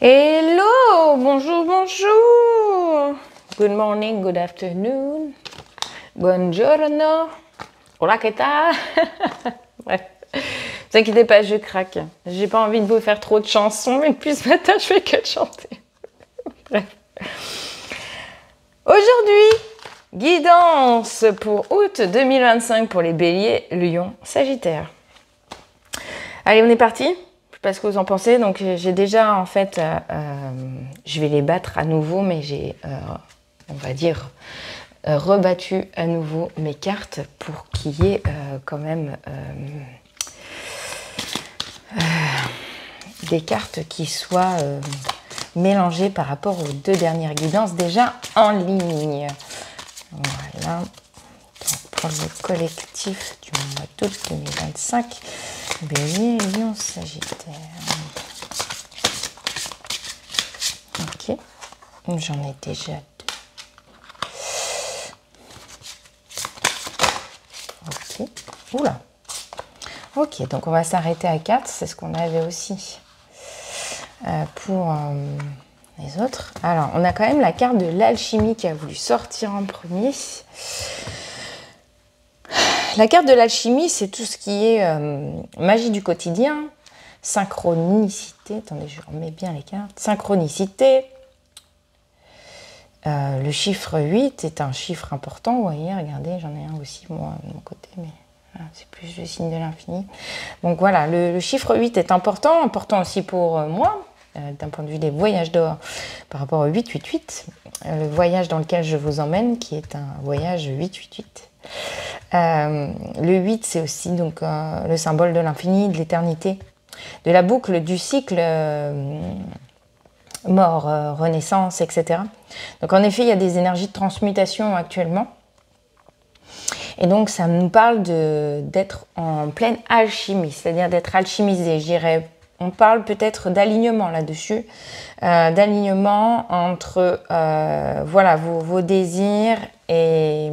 Hello, bonjour, bonjour. Good morning, good afternoon. Buongiorno. Hola, ¿qué tal? Bref, ne vous inquiétez pas, je craque. J'ai pas envie de vous faire trop de chansons, mais depuis ce matin, je fais que de chanter. Bref. Aujourd'hui, guidance pour août 2025 pour les béliers, lion, sagittaire. Allez, on est parti. Je sais pas ce que vous en pensez. Donc, j'ai déjà, en fait, je vais les battre à nouveau, mais j'ai, on va dire, rebattu à nouveau mes cartes pour qu'il y ait quand même des cartes qui soient mélangées par rapport aux deux dernières guidances déjà en ligne. Voilà. Donc, pour le collectif du mois d'août 2025, Bélier, Lion, Sagittaire. Ok, j'en ai déjà deux. Ok, oula. Ok, donc on va s'arrêter à 4, c'est ce qu'on avait aussi pour les autres. Alors, on a quand même la carte de l'alchimie qui a voulu sortir en premier. La carte de l'alchimie, c'est tout ce qui est magie du quotidien, synchronicité. Attendez, je remets bien les cartes. Synchronicité. Le chiffre 8 est un chiffre important. Vous voyez, regardez, j'en ai un aussi, moi, de mon côté, mais c'est plus le signe de l'infini. Donc voilà, le chiffre 8 est important aussi pour moi, d'un point de vue des voyages d'or, par rapport au 888, le voyage dans lequel je vous emmène, qui est un voyage 888. Le 8, c'est aussi donc le symbole de l'infini, de l'éternité, de la boucle, du cycle mort, renaissance, etc. Donc en effet, il y a des énergies de transmutation actuellement. Et donc ça nous parle d'être en pleine alchimie, c'est-à-dire d'être alchimisé, je dirais. On parle peut-être d'alignement là-dessus, d'alignement entre voilà, vos désirs et...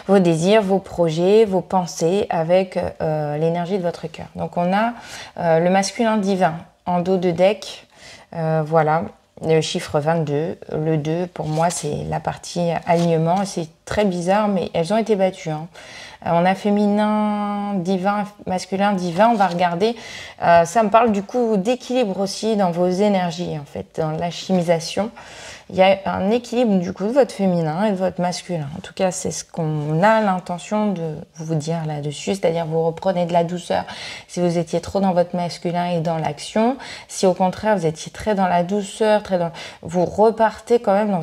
vos désirs, vos projets, vos pensées avec l'énergie de votre cœur. Donc on a le masculin divin en dos de deck, voilà, le chiffre 22. Le 2, pour moi, c'est la partie alignement. C'est très bizarre, mais elles ont été battues. Hein. On a féminin divin, masculin divin, on va regarder. Ça me parle du coup d'équilibre aussi dans vos énergies, en fait, dans l'alchimisation. Il y a un équilibre du coup de votre féminin et de votre masculin. En tout cas, c'est ce qu'on a l'intention de vous dire là-dessus, c'est-à-dire vous reprenez de la douceur si vous étiez trop dans votre masculin et dans l'action. Si au contraire, vous étiez très dans la douceur, vous repartez quand même dans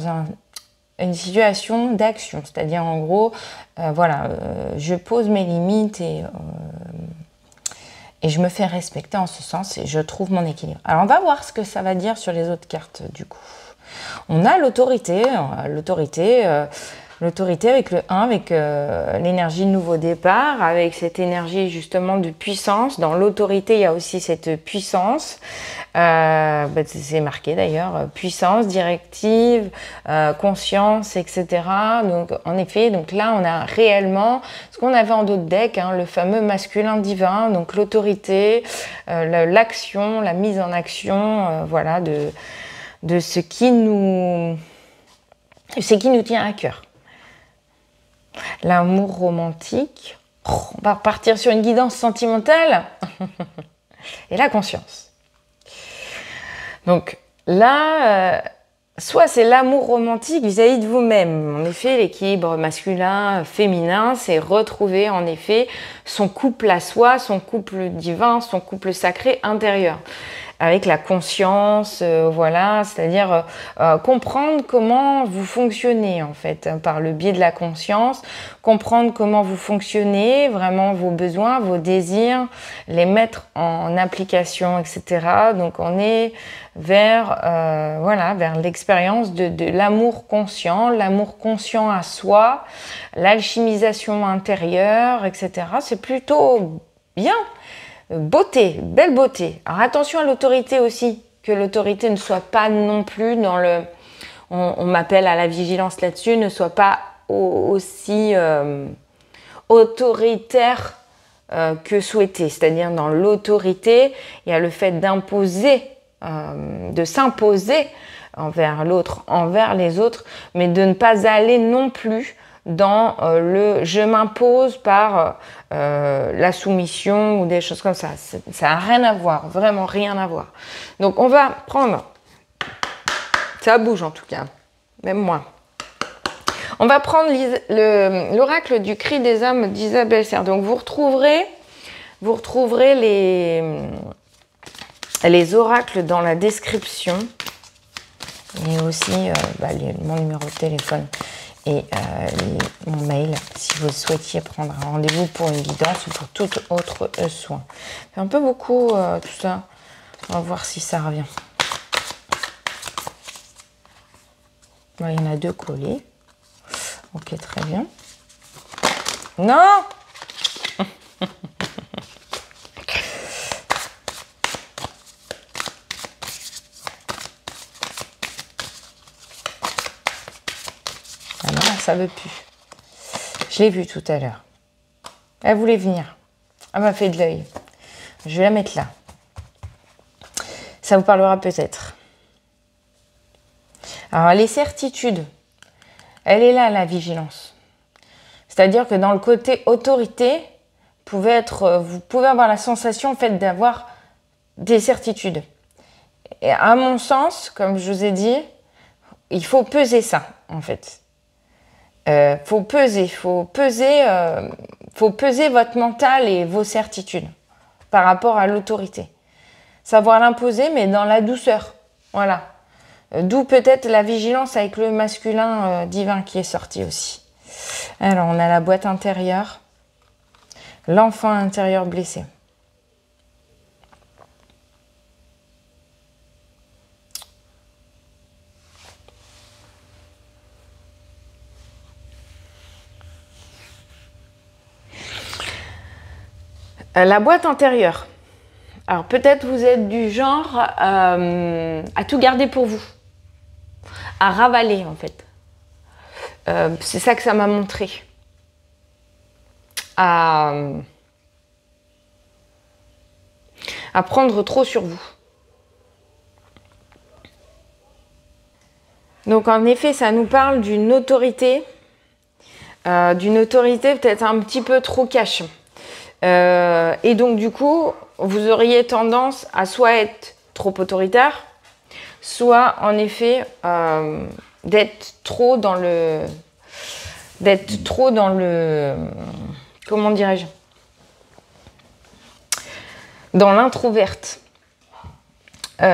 une situation d'action, c'est-à-dire en gros, voilà, je pose mes limites et je me fais respecter en ce sens et je trouve mon équilibre. Alors, on va voir ce que ça va dire sur les autres cartes du coup. On a l'autorité avec le 1, avec l'énergie de nouveau départ, avec cette énergie justement de puissance. Dans l'autorité, il y a aussi cette puissance, c'est marqué d'ailleurs, puissance, directive, conscience, etc. Donc en effet, donc là on a réellement ce qu'on avait en dos de deck, hein, le fameux masculin divin, donc l'autorité, l'action, la mise en action, voilà, de ce qui nous tient à cœur. L'amour romantique. On va repartir sur une guidance sentimentale. Et la conscience. Donc là, soit c'est l'amour romantique vis-à-vis de vous-même. En effet, l'équilibre masculin-féminin, c'est retrouver en effet son couple à soi, son couple divin, son couple sacré intérieur. Avec la conscience, voilà, c'est-à-dire comprendre comment vous fonctionnez en fait, par le biais de la conscience, comprendre comment vous fonctionnez, vraiment vos besoins, vos désirs, les mettre en application, etc. Donc on est vers, voilà, vers l'expérience de l'amour conscient à soi, l'alchimisation intérieure, etc. C'est plutôt bien. Beauté, belle beauté. Alors attention à l'autorité aussi, que l'autorité ne soit pas non plus dans le... On m'appelle à la vigilance là-dessus, ne soit pas aussi autoritaire que souhaité. C'est-à-dire dans l'autorité, il y a le fait d'imposer de s'imposer envers l'autre, envers les autres, mais de ne pas aller non plus dans le je m'impose par la soumission ou des choses comme ça. Ça n'a rien à voir, vraiment rien à voir. Donc on va prendre, ça bouge en tout cas, même moi. On va prendre l'oracle du cri des âmes d'Isabelle Serre. Donc vous retrouverez les oracles dans la description et aussi mon numéro de téléphone et mon mail si vous souhaitiez prendre un rendez-vous pour une guidance ou pour tout autre soin. C'est un peu beaucoup tout ça. On va voir si ça revient. Il y en a 2 collés. Ok, très bien. Non! Ah non, ça veut plus. Je l'ai vu tout à l'heure. Elle voulait venir. Elle m'a fait de l'œil. Je vais la mettre là. Ça vous parlera peut-être. Alors, les certitudes. Elle est là, la vigilance. C'est-à-dire que dans le côté autorité, vous pouvez avoir la sensation en fait, d'avoir des certitudes. Et à mon sens, comme je vous ai dit, il faut peser ça, en fait. Faut peser votre mental et vos certitudes par rapport à l'autorité. Savoir l'imposer, mais dans la douceur. Voilà. D'où peut-être la vigilance avec le masculin divin qui est sorti aussi. Alors, on a la boîte intérieure. L'enfant intérieur blessé. La boîte intérieure. Alors, peut-être vous êtes du genre à tout garder pour vous. À ravaler, en fait. C'est ça que ça m'a montré. À prendre trop sur vous. Donc, en effet, ça nous parle d'une autorité peut-être un petit peu trop cash. Et donc, du coup, vous auriez tendance à soit être trop autoritaire, soit, en effet, d'être trop dans le... Comment dirais-je? Dans l'introverte. Vous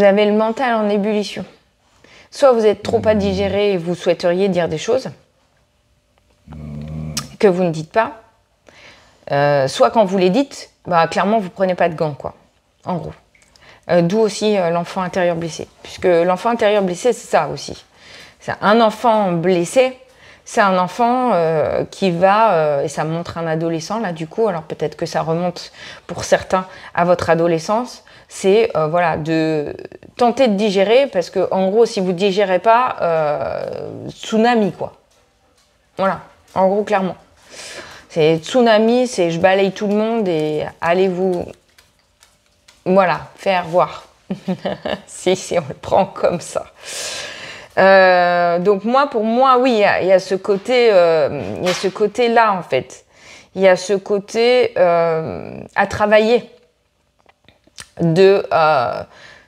avez le mental en ébullition. Soit vous êtes trop à digérer et vous souhaiteriez dire des choses que vous ne dites pas. Soit quand vous les dites, clairement vous ne prenez pas de gants, quoi. En gros. D'où aussi l'enfant intérieur blessé. Puisque l'enfant intérieur blessé, c'est ça aussi. C'est un enfant blessé, c'est un enfant qui va, et ça montre un adolescent là du coup, alors peut-être que ça remonte pour certains à votre adolescence, c'est voilà, de tenter de digérer, parce que en gros, si vous ne digérez pas, tsunami quoi. Voilà, en gros, clairement. C'est tsunami, c'est je balaye tout le monde et allez vous... Voilà, faire voir. si on le prend comme ça. Donc pour moi, oui, il y a ce côté, il y a ce côté-là en fait. Il y a ce côté à travailler de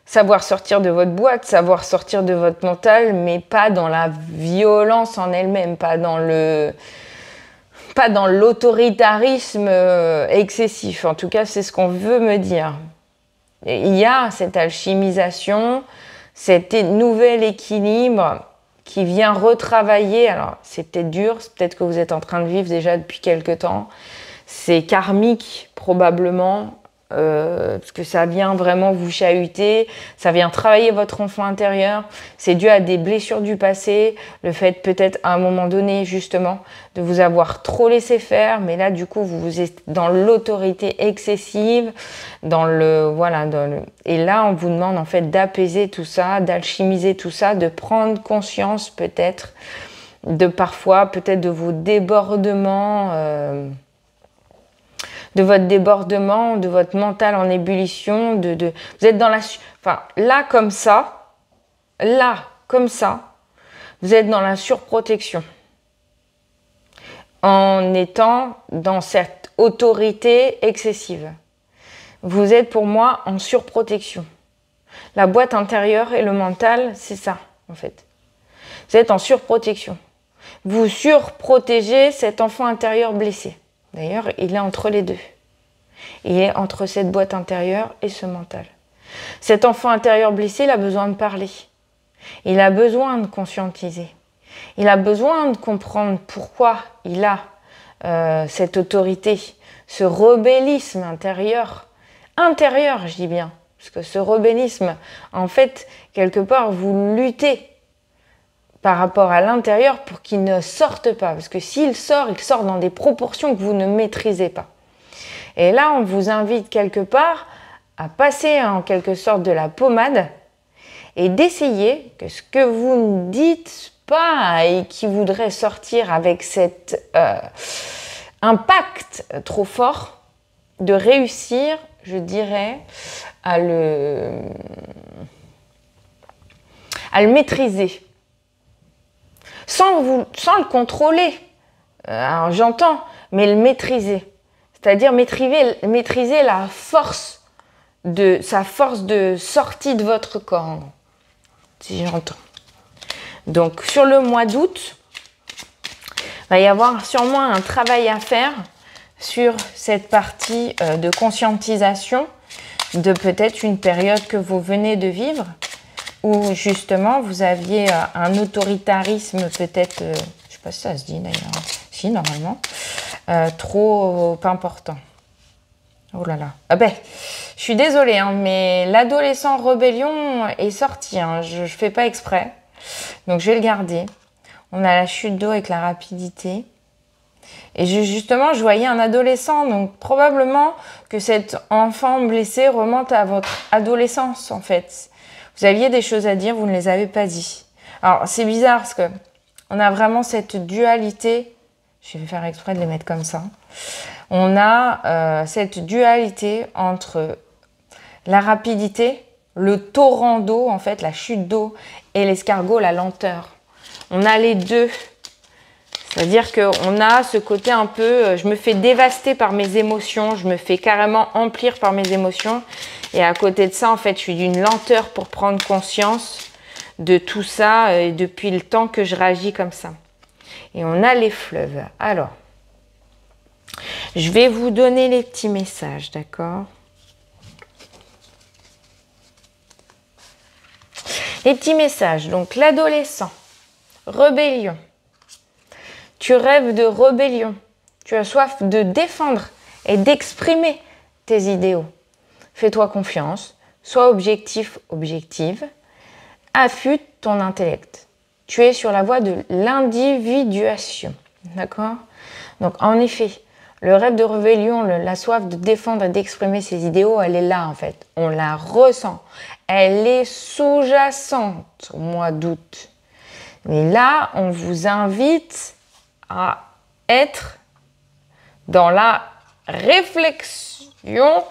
savoir sortir de votre boîte, savoir sortir de votre mental, mais pas dans la violence en elle-même, pas dans l'autoritarisme excessif. En tout cas, c'est ce qu'on veut me dire. Et il y a cette alchimisation, cet nouvel équilibre qui vient retravailler. Alors, c'est peut-être dur, c'est peut-être que vous êtes en train de vivre déjà depuis quelque temps. C'est karmique, probablement, parce que ça vient vraiment vous chahuter, ça vient travailler votre enfant intérieur. C'est dû à des blessures du passé, le fait peut-être à un moment donné, justement, de vous avoir trop laissé faire, mais là, du coup, vous êtes dans l'autorité excessive, et là, on vous demande en fait d'apaiser tout ça, d'alchimiser tout ça, de prendre conscience peut-être de parfois, peut-être de vos débordements de votre débordement, de votre mental en ébullition, vous êtes dans la... Enfin, là, comme ça, vous êtes dans la surprotection. En étant dans cette autorité excessive. Vous êtes pour moi en surprotection. La boîte intérieure et le mental, c'est ça, en fait. Vous êtes en surprotection. Vous surprotégez cet enfant intérieur blessé. D'ailleurs, il est entre les deux. Il est entre cette boîte intérieure et ce mental. Cet enfant intérieur blessé, il a besoin de parler. Il a besoin de conscientiser. Il a besoin de comprendre pourquoi il a cette autorité, ce rebellisme intérieur. Intérieur, je dis bien. Parce que ce rebellisme, en fait, quelque part, vous luttez par rapport à l'intérieur pour qu'il ne sorte pas. Parce que s'il sort dans des proportions que vous ne maîtrisez pas. Et là, on vous invite quelque part à passer en quelque sorte de la pommade et d'essayer que ce que vous ne dites pas et qui voudrait sortir avec cet impact trop fort, de réussir, je dirais, à le maîtriser. Sans le contrôler. Alors j'entends, mais le maîtriser. C'est-à-dire maîtriser la force sa force de sortie de votre corps, si j'entends. Donc sur le mois d'août, il va y avoir sûrement un travail à faire sur cette partie de conscientisation de peut-être une période que vous venez de vivre où justement vous aviez un autoritarisme peut-être, je ne sais pas si ça se dit d'ailleurs, si normalement, trop important. Oh là là, ah ben, je suis désolée, hein, mais l'adolescent rébellion est sorti, hein, je ne fais pas exprès, donc je vais le garder. On a la chute d'eau avec la rapidité. Et justement, je voyais un adolescent, donc probablement que cet enfant blessé remonte à votre adolescence, en fait. Vous aviez des choses à dire, vous ne les avez pas dit. Alors, c'est bizarre parce que on a vraiment cette dualité. Je vais faire exprès de les mettre comme ça. On a cette dualité entre la rapidité, le torrent d'eau, en fait, la chute d'eau, et l'escargot, la lenteur. On a les deux. C'est-à-dire qu'on a ce côté un peu, je me fais dévaster par mes émotions, je me fais carrément emplir par mes émotions. Et à côté de ça, en fait, je suis d'une lenteur pour prendre conscience de tout ça et depuis le temps que je réagis comme ça. Et on a les fleuves. Alors, je vais vous donner les petits messages, d'accord? Les petits messages. Donc, l'adolescent, rébellion. Tu rêves de rébellion. Tu as soif de défendre et d'exprimer tes idéaux. Fais-toi confiance. Sois objectif, objective. Affûte ton intellect. Tu es sur la voie de l'individuation. D'accord? Donc, en effet, le rêve de rébellion, la soif de défendre et d'exprimer ses idéaux, elle est là, en fait. On la ressent. Elle est sous-jacente au mois d'août. Mais là, on vous invite à être dans la réflexion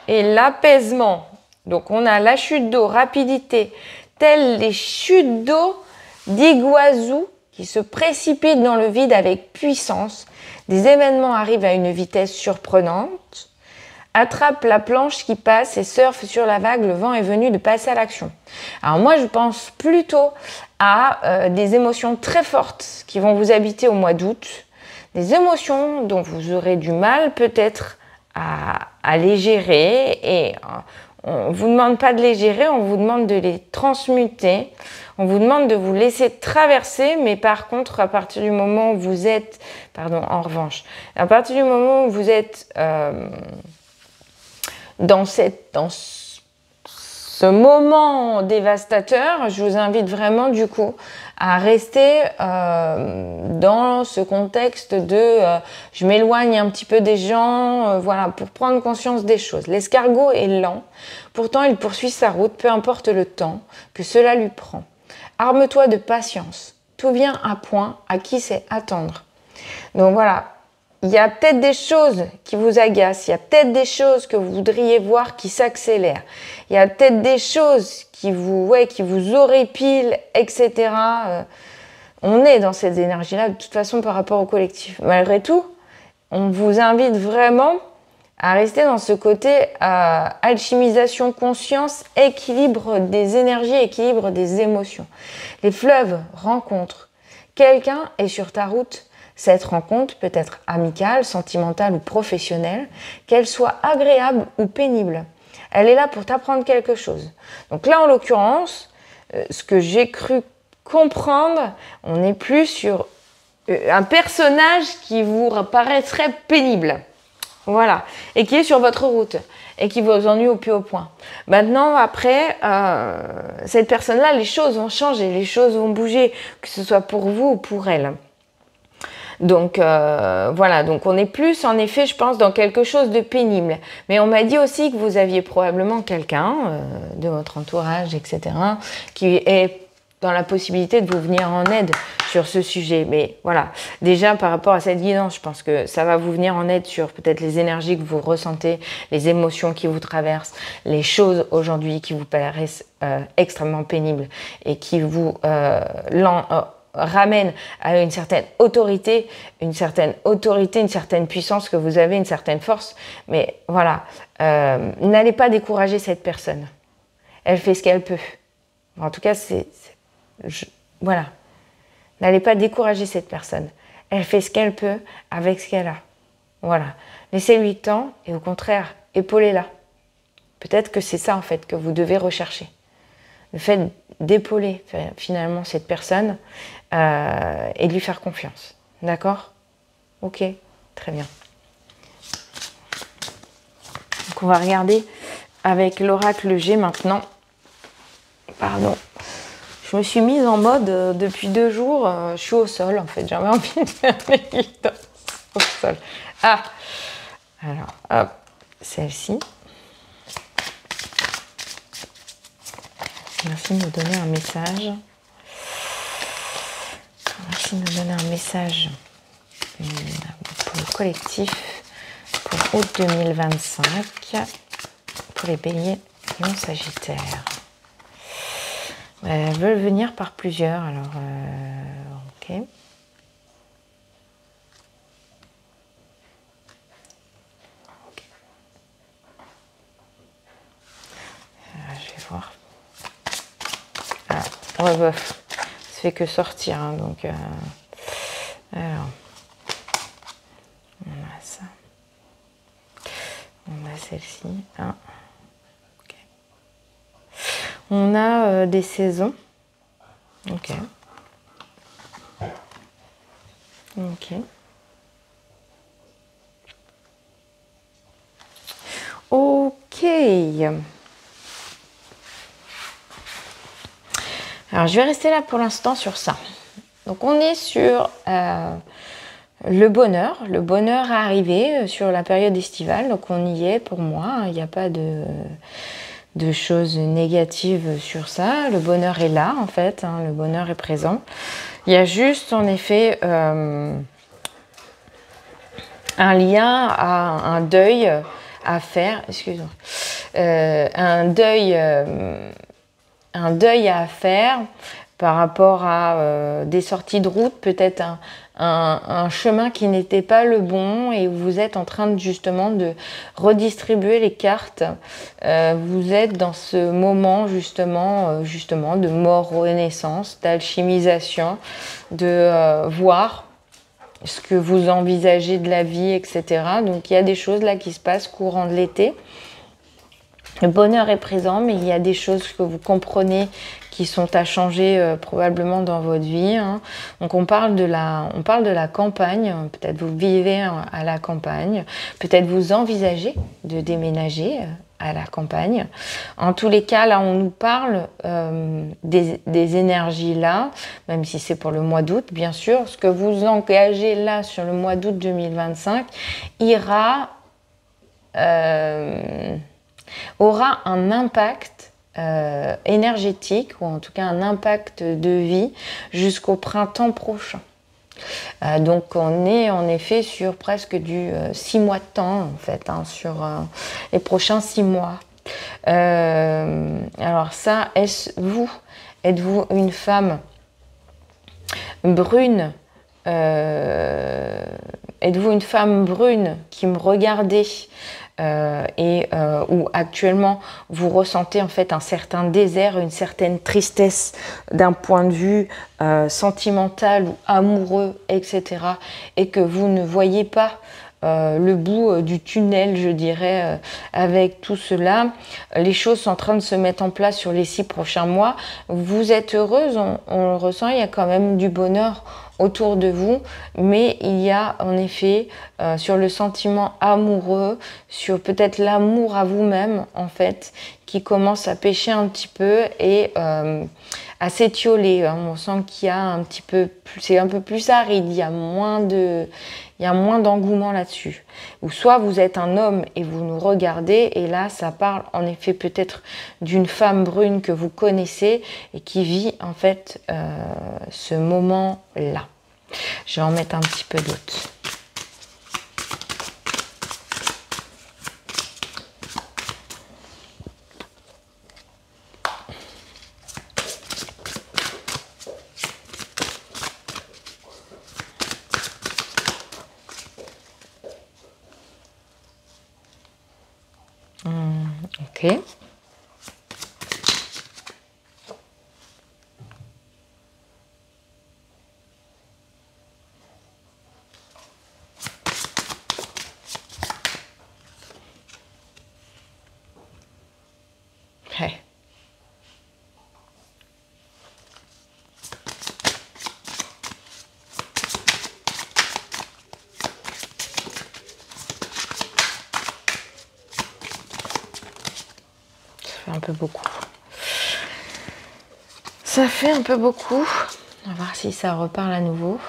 et l'apaisement. Donc, on a la chute d'eau, rapidité, telles les chutes d'eau d'Iguazu qui se précipitent dans le vide avec puissance. Des événements arrivent à une vitesse surprenante. Attrape la planche qui passe et surfe sur la vague, le vent est venu de passer à l'action. Alors moi, je pense plutôt à des émotions très fortes qui vont vous habiter au mois d'août. Des émotions dont vous aurez du mal peut-être à les gérer. Et on ne vous demande pas de les gérer, on vous demande de les transmuter. On vous demande de vous laisser traverser, mais par contre, à partir du moment où vous êtes... Pardon, en revanche, à partir du moment où vous êtes... dans ce moment dévastateur, je vous invite vraiment du coup à rester dans ce contexte de je m'éloigne un petit peu des gens, voilà, pour prendre conscience des choses. L'escargot est lent, pourtant il poursuit sa route, peu importe le temps que cela lui prend. Arme-toi de patience, tout vient à point, à qui sait attendre. Donc voilà, il y a peut-être des choses qui vous agacent, il y a peut-être des choses que vous voudriez voir qui s'accélèrent, il y a peut-être des choses qui vous horripilent, etc. On est dans cette énergie-là, de toute façon, par rapport au collectif. Malgré tout, on vous invite vraiment à rester dans ce côté alchimisation, conscience, équilibre des énergies, équilibre des émotions. Les fleuves rencontrent. Quelqu'un est sur ta route. Cette rencontre peut être amicale, sentimentale ou professionnelle, qu'elle soit agréable ou pénible. Elle est là pour t'apprendre quelque chose. Donc là, en l'occurrence, ce que j'ai cru comprendre, on n'est plus sur un personnage qui vous paraîtrait pénible. Voilà. Et qui est sur votre route. Et qui vous ennuie au plus haut point. Maintenant, après, cette personne-là, les choses vont changer, les choses vont bouger, que ce soit pour vous ou pour elle. Donc voilà, donc on est plus en effet, je pense, dans quelque chose de pénible. Mais on m'a dit aussi que vous aviez probablement quelqu'un de votre entourage, etc., qui est dans la possibilité de vous venir en aide sur ce sujet. Mais voilà, déjà par rapport à cette guidance, je pense que ça va vous venir en aide sur peut-être les énergies que vous ressentez, les émotions qui vous traversent, les choses aujourd'hui qui vous paraissent extrêmement pénibles et qui vous ramène à une certaine autorité, une certaine puissance que vous avez, une certaine force. Mais voilà, n'allez pas décourager cette personne. Elle fait ce qu'elle peut. En tout cas, voilà. N'allez pas décourager cette personne. Elle fait ce qu'elle peut avec ce qu'elle a. Voilà. Laissez-lui le temps et au contraire, épaulez-la. Peut-être que c'est ça en fait que vous devez rechercher. Le fait d'épauler finalement cette personne et de lui faire confiance. D'accord? Ok, très bien. Donc on va regarder avec l'oracle G maintenant. Pardon. Je me suis mise en mode depuis 2 jours, je suis au sol en fait. J'avais envie de faire des guidances au sol. Ah! Alors, hop, celle-ci. Merci de nous donner un message. Merci de nous donner un message pour le collectif pour août 2025 pour les béliers et les sagittaires. Elles veulent venir par plusieurs, alors ok. Je vais voir. Ah, ouais, bof. Ça fait que sortir, hein, donc. Alors, on a ça. On a celle-ci. Ah. Ok. On a des saisons. Ok. Ok. Ok. Alors, je vais rester là pour l'instant sur ça. Donc, on est sur le bonheur à arriver sur la période estivale. Donc, on y est pour moi. Il n'y a pas de choses négatives sur ça. Le bonheur est là, en fait. Hein, le bonheur est présent. Il y a juste, en effet, un lien à un deuil à faire. Excusez-moi. Un deuil à faire par rapport à des sorties de route, peut-être un chemin qui n'était pas le bon et vous êtes en train justement de redistribuer les cartes. Vous êtes dans ce moment justement de mort-renaissance, d'alchimisation, de voir ce que vous envisagez de la vie, etc. Donc il y a des choses là qui se passent courant de l'été. Le bonheur est présent, mais il y a des choses que vous comprenez qui sont à changer probablement dans votre vie. Hein. Donc on parle de la campagne, peut-être vous vivez à la campagne, peut-être vous envisagez de déménager à la campagne. En tous les cas, là on nous parle des énergies là, même si c'est pour le mois d'août, bien sûr. Ce que vous engagez là sur le mois d'août 2025 aura un impact énergétique, ou en tout cas un impact de vie jusqu'au printemps prochain. Donc on est en effet sur presque du 6 mois de temps en fait, hein, sur les prochains 6 mois. Alors ça, êtes-vous une femme brune? Êtes-vous une femme brune qui me regardez où actuellement vous ressentez en fait un certain désert, une certaine tristesse d'un point de vue sentimental ou amoureux, etc. et que vous ne voyez pas le bout du tunnel, je dirais, avec tout cela. Les choses sont en train de se mettre en place sur les 6 prochains mois. Vous êtes heureuse, on le ressent, il y a quand même du bonheur autour de vous, mais il y a en effet sur le sentiment amoureux, sur peut-être l'amour à vous-même en fait, qui commence à pêcher un petit peu et à s'étioler. Hein. On sent qu'il y a un petit peu, c'est un peu plus aride, il y a moins d'engouement là-dessus. Ou soit vous êtes un homme et vous nous regardez, et là ça parle en effet peut-être d'une femme brune que vous connaissez et qui vit en fait ce moment-là. Je vais en mettre un petit peu d'autre. Ok. Ouais. Un peu beaucoup. Ça fait un peu beaucoup. On va voir si ça reparle à nouveau.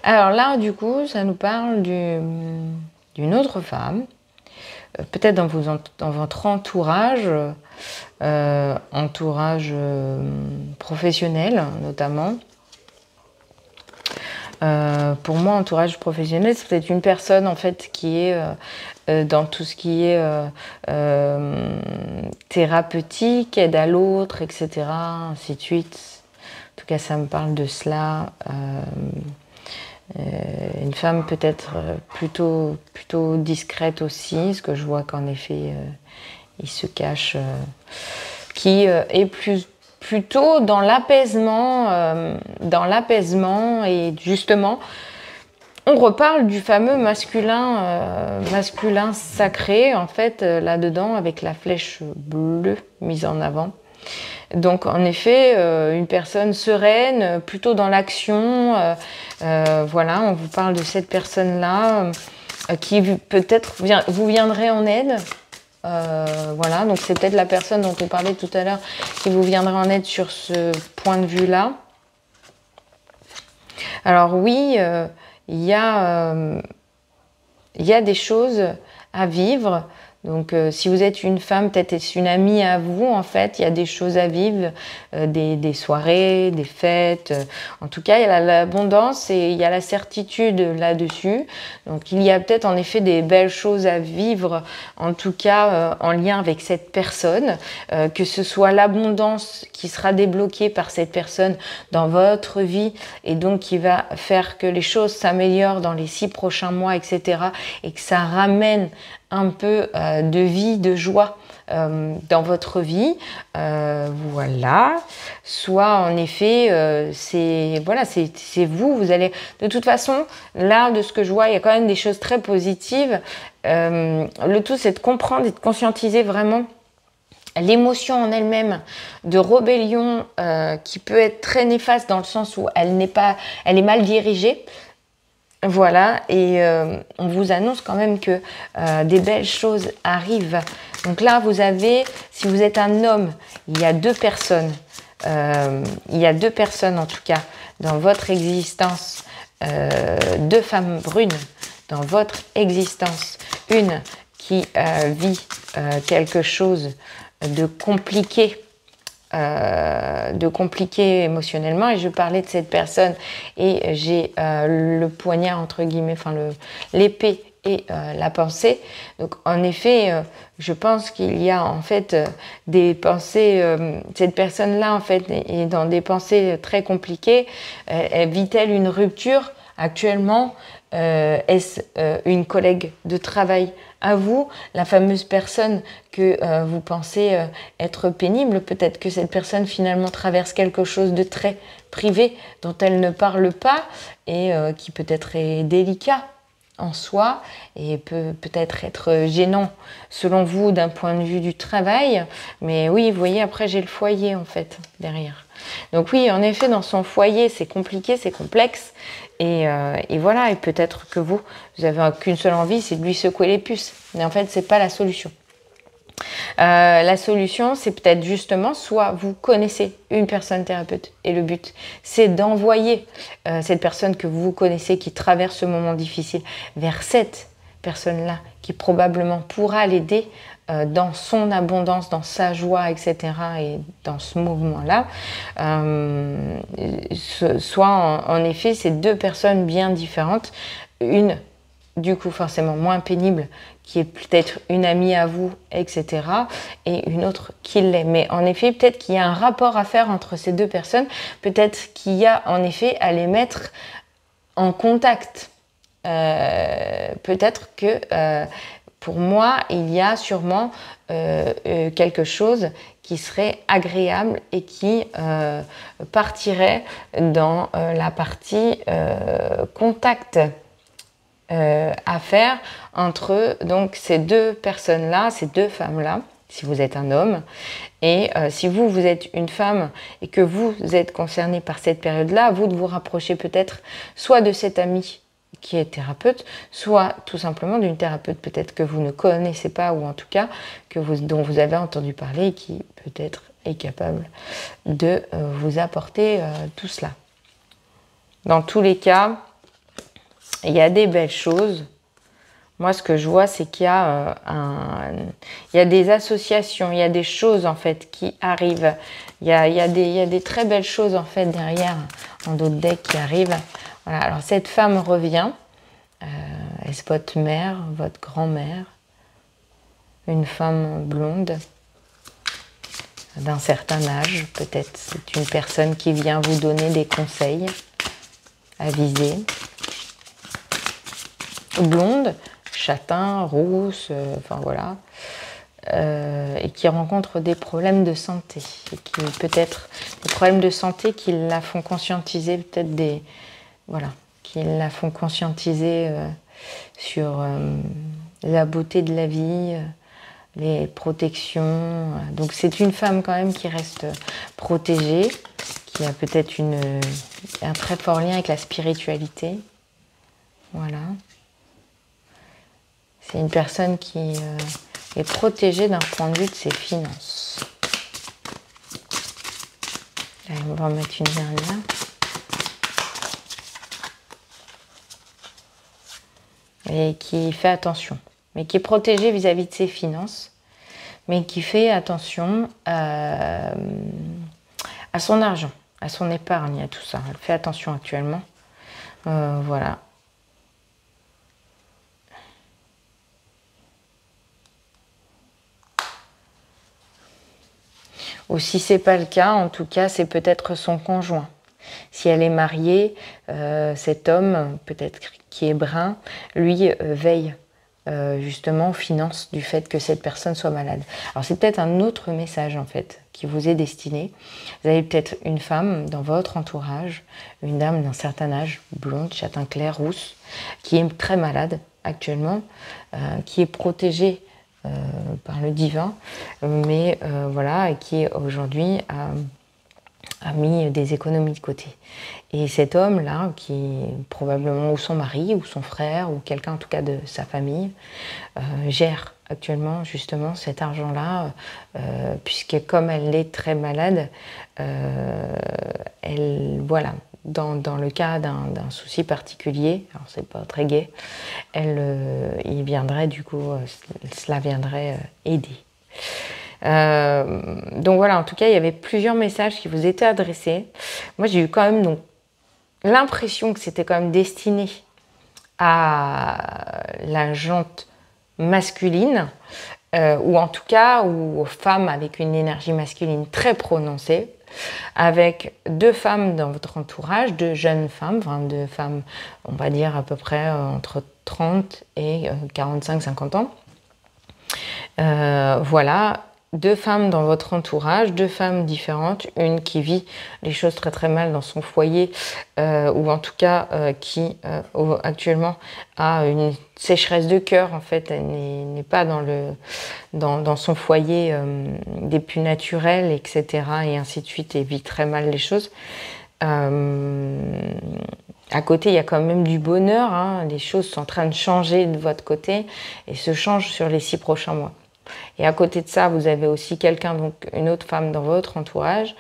Alors là, du coup, ça nous parle d'une autre femme. Peut-être dans votre entourage, professionnel notamment. Pour moi, entourage professionnel, c'est peut-être une personne en fait qui est dans tout ce qui est thérapeutique, aide à l'autre, etc., ainsi de suite. En tout cas, ça me parle de cela. Une femme peut-être plutôt discrète aussi, parce que je vois qu'en effet, il se cache, qui est plutôt dans l'apaisement et justement, on reparle du fameux masculin sacré, en fait, là-dedans, avec la flèche bleue mise en avant. Donc, en effet, une personne sereine, plutôt dans l'action. Voilà, on vous parle de cette personne-là qui peut-être vous viendrait en aide. Voilà, donc c'est peut-être la personne dont on parlait tout à l'heure qui vous viendrait en aide sur ce point de vue-là. Alors oui, il y a des choses à vivre. Donc si vous êtes une femme, peut-être est-ce une amie à vous, en fait, il y a des choses à vivre, des soirées, des fêtes. En tout cas, il y a l'abondance et il y a la certitude là-dessus. Donc il y a peut-être en effet des belles choses à vivre, en tout cas en lien avec cette personne, que ce soit l'abondance qui sera débloquée par cette personne dans votre vie et donc qui va faire que les choses s'améliorent dans les 6 prochains mois, etc. et que ça ramène un peu de vie, de joie dans votre vie, voilà. Soit en effet, c'est vous allez, de toute façon, là de ce que je vois, il y a quand même des choses très positives. Le tout, c'est de comprendre et de conscientiser vraiment l'émotion en elle-même de rébellion qui peut être très néfaste dans le sens où elle est mal dirigée. Voilà, et on vous annonce quand même que des belles choses arrivent. Donc là, vous avez, si vous êtes un homme, il y a 2 personnes. Il y a 2 personnes en tout cas dans votre existence, 2 femmes brunes dans votre existence. Une qui vit quelque chose de compliqué de compliqué émotionnellement, et je parlais de cette personne et j'ai le poignard entre guillemets, enfin l'épée et la pensée. Donc en effet, je pense qu'il y a en fait des pensées, cette personne-là en fait est dans des pensées très compliquées. Vit-elle une rupture actuellement? Est-ce une collègue de travail à vous, la fameuse personne que vous pensez être pénible? Peut-être que cette personne finalement traverse quelque chose de très privé dont elle ne parle pas et qui peut-être est délicat en soi et peut-être être gênant selon vous d'un point de vue du travail. Mais oui, vous voyez, après j'ai le foyer en fait derrière. Donc oui, en effet, dans son foyer, c'est compliqué, c'est complexe. Et voilà, et peut-être que vous avez qu'une seule envie, c'est de lui secouer les puces. Mais en fait, c'est pas la solution. La solution, c'est peut-être justement, soit vous connaissez une personne thérapeute et le but, c'est d'envoyer cette personne que vous connaissez qui traverse ce moment difficile vers cette personne-là qui probablement pourra l'aider dans son abondance, dans sa joie, etc. et dans ce mouvement-là. Soit en effet, c'est deux personnes bien différentes. Une, du coup, forcément moins pénible, qui est peut-être une amie à vous, etc. et une autre qui l'est. Mais en effet, peut-être qu'il y a un rapport à faire entre ces deux personnes. Peut-être qu'il y a en effet à les mettre en contact. Peut-être que pour moi, il y a sûrement quelque chose qui serait agréable et qui partirait dans la partie contact à faire entre donc ces deux personnes-là, ces deux femmes-là, si vous êtes un homme. Et si vous êtes une femme et que vous êtes concerné par cette période-là, vous de vous rapprocher peut-être soit de cette amie qui est thérapeute, soit tout simplement d'une thérapeute peut-être que vous ne connaissez pas, ou en tout cas dont vous avez entendu parler et qui peut-être est capable de vous apporter tout cela. Dans tous les cas, il y a des belles choses. Moi, ce que je vois, c'est qu'il y a il y a des associations, il y a des choses en fait qui arrivent. Il y a des très belles choses en fait derrière en d'autres decks qui arrivent. Voilà. Alors cette femme revient. Est-ce votre mère, votre grand-mère, une femme blonde d'un certain âge, peut-être c'est une personne qui vient vous donner des conseils avisés. Blonde, châtain, rousse, enfin voilà, et qui rencontre des problèmes de santé, et qui peut-être des problèmes de santé qui la font conscientiser, peut-être des, voilà, qui la font conscientiser sur la beauté de la vie, les protections. Donc c'est une femme quand même qui reste protégée, qui a peut-être un très fort lien avec la spiritualité. Voilà. C'est une personne qui est protégée d'un point de vue de ses finances. Allez, on va en mettre une dernière. Et qui fait attention, mais qui est protégée vis-à-vis de ses finances, mais qui fait attention à son argent, à son épargne, à tout ça. Elle fait attention actuellement. Voilà. Ou si ce n'est pas le cas, en tout cas, c'est peut-être son conjoint. Si elle est mariée, cet homme, peut-être qui est brun, lui veille justement aux finances du fait que cette personne soit malade. Alors c'est peut-être un autre message en fait qui vous est destiné. Vous avez peut-être une femme dans votre entourage, une dame d'un certain âge, blonde, châtain clair, rousse, qui est très malade actuellement, qui est protégée par le divin, mais voilà, et qui aujourd'hui a mis des économies de côté. Et cet homme-là, qui est probablement ou son mari, ou son frère, ou quelqu'un en tout cas de sa famille, gère actuellement justement cet argent-là, puisque comme elle est très malade, elle, voilà, dans le cas d'un souci particulier, alors c'est pas très gai, il viendrait du coup, cela viendrait aider. Donc voilà, en tout cas, il y avait plusieurs messages qui vous étaient adressés. Moi, j'ai eu quand même donc l'impression que c'était quand même destiné à la jante masculine, ou en tout cas aux femmes avec une énergie masculine très prononcée, avec 2 femmes dans votre entourage, 2 jeunes femmes, enfin 2 femmes, on va dire à peu près entre 30 et 45-50 ans. Voilà, 2 femmes dans votre entourage, 2 femmes différentes, une qui vit les choses très très mal dans son foyer, ou en tout cas qui actuellement a une sécheresse de cœur, en fait, elle n'est pas dans son foyer des plus naturels, etc. et ainsi de suite, et vit très mal les choses. À côté, il y a quand même du bonheur, hein. Les choses sont en train de changer de votre côté et se changent sur les 6 prochains mois. Et à côté de ça, vous avez aussi quelqu'un, donc une autre femme dans votre entourage,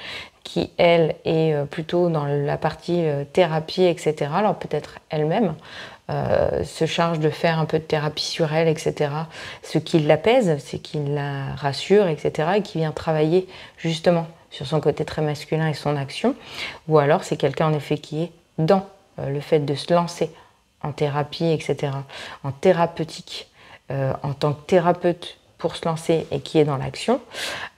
qui, elle, est plutôt dans la partie thérapie, etc. Alors peut-être elle-même se charge de faire un peu de thérapie sur elle, etc. Ce qui l'apaise, c'est qui la rassure, etc. et qui vient travailler justement sur son côté très masculin et son action. Ou alors c'est quelqu'un en effet qui est dans le fait de se lancer en thérapie, etc. en thérapeutique, en tant que thérapeute pour se lancer et qui est dans l'action.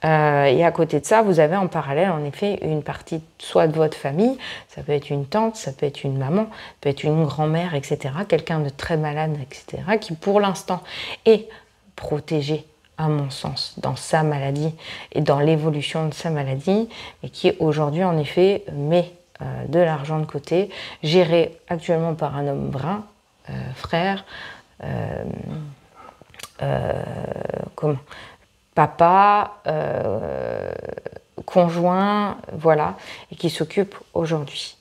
Et à côté de ça, vous avez en parallèle, en effet, une partie soit de votre famille, ça peut être une tante, ça peut être une maman, ça peut être une grand-mère, etc., quelqu'un de très malade, etc., qui pour l'instant est protégé, à mon sens, dans sa maladie et dans l'évolution de sa maladie, et qui aujourd'hui, en effet, met de l'argent de côté, géré actuellement par un homme brun, frère, papa, conjoint, voilà, et qui s'occupe aujourd'hui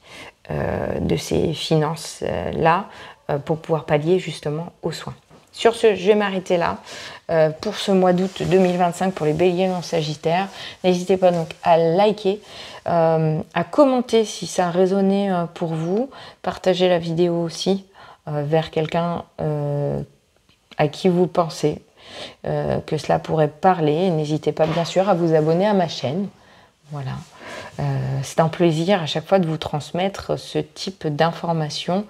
de ces finances-là pour pouvoir pallier justement aux soins. Sur ce, je vais m'arrêter là pour ce mois d'août 2025 pour les béliers non sagittaires. N'hésitez pas donc à liker, à commenter si ça a résonné pour vous, partagez la vidéo aussi vers quelqu'un à qui vous pensez que cela pourrait parler. N'hésitez pas bien sûr à vous abonner à ma chaîne. Voilà. C'est un plaisir à chaque fois de vous transmettre ce type d'informations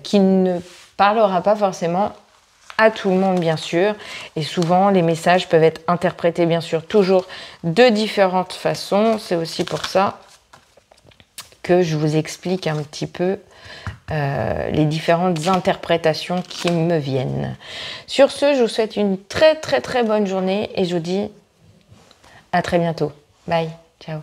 qui ne parlera pas forcément à tout le monde bien sûr, et souvent les messages peuvent être interprétés bien sûr toujours de différentes façons. C'est aussi pour ça que je vous explique un petit peu les différentes interprétations qui me viennent. Sur ce, je vous souhaite une très très très bonne journée et je vous dis à très bientôt. Bye, ciao.